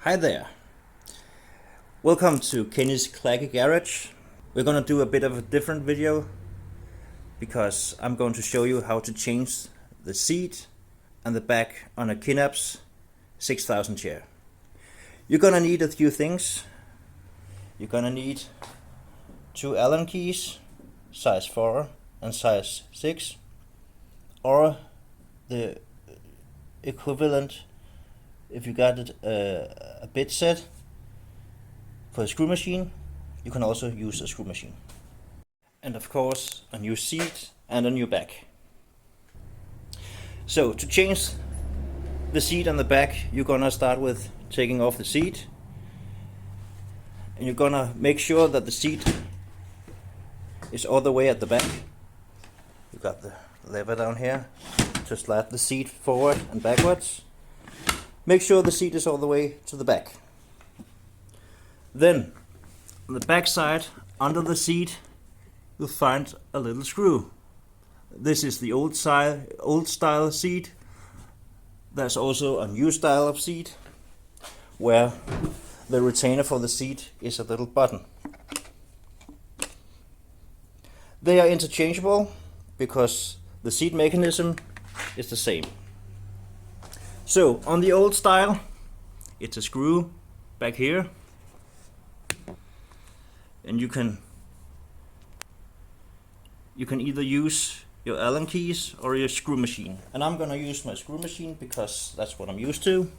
Hi there. Welcome to Kenny's Clacky Garage. We're gonna do a bit of a different video because I'm going to show you how to change the seat and the back on a Kinnarps 6000 chair. You're gonna need a few things. You're gonna need two Allen keys, size 4 and size 6, or the equivalent if you got it a bit set for a screw machine. You can also use a screw machine, and of course a new seat and a new back. So to change the seat and the back, you're gonna start with taking off the seat, and you're gonna make sure that the seat is all the way at the back. You got the lever down here to slide the seat forward and backwards. Make sure the seat is all the way to the back. Then, on the back side, under the seat, you'll find a little screw. This is the old style seat. There's also a new style of seat where the retainer for the seat is a little button. They are interchangeable because the seat mechanism is the same. So on the old style, it's a screw back here, and you can either use your Allen keys or your screw machine. And I'm gonna use my screw machine because that's what I'm used to.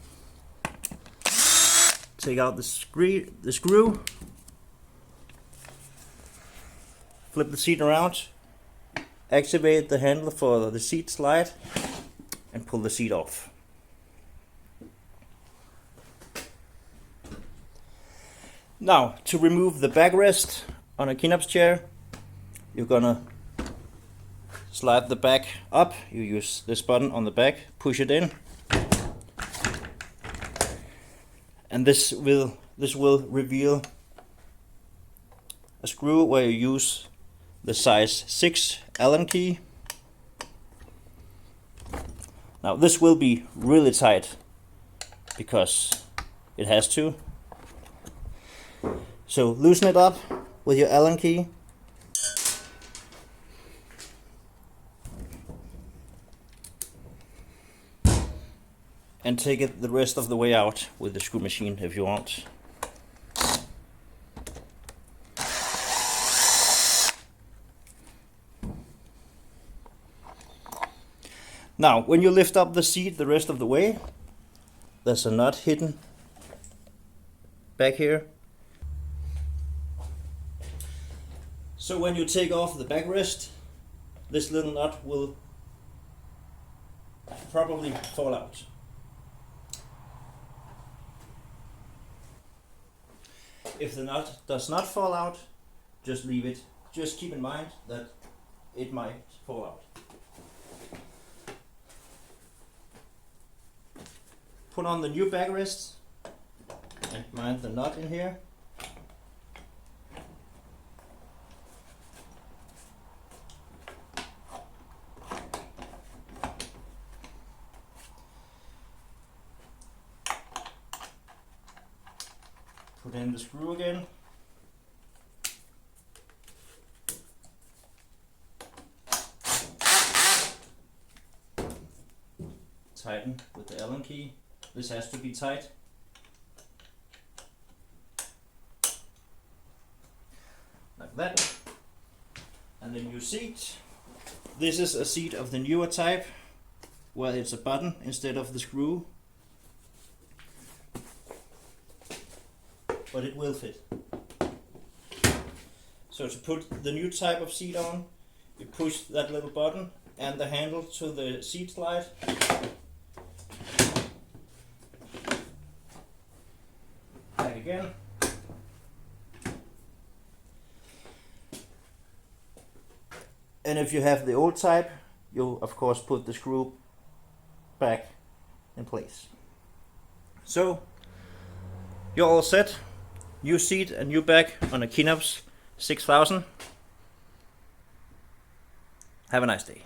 Take out the screw, flip the seat around, activate the handle for the seat slide, and pull the seat off. Now, to remove the backrest on a Kinnarps chair, you're gonna slide the back up. You use this button on the back, push it in, and this will reveal a screw where you use the size 6 Allen key. Now this will be really tight because it has to. So loosen it up with your Allen key. And take it the rest of the way out with the screw machine if you want. Now, when you lift up the seat the rest of the way, there's a nut hidden back here. So when you take off the backrest, this little nut will probably fall out. If the nut does not fall out, just leave it. Just keep in mind that it might fall out. Put on the new backrest and mind the nut in here. Put in the screw again. Tighten with the Allen key. This has to be tight. Like that. And the new seat. This is a seat of the newer type where it's a button instead of the screw. But it will fit. So to put the new type of seat on, you push that little button and the handle to the seat slide. Back again. And if you have the old type, you'll of course put the screw back in place. So you're all set. New seat and new back on a Kinnarps 6000. Have a nice day.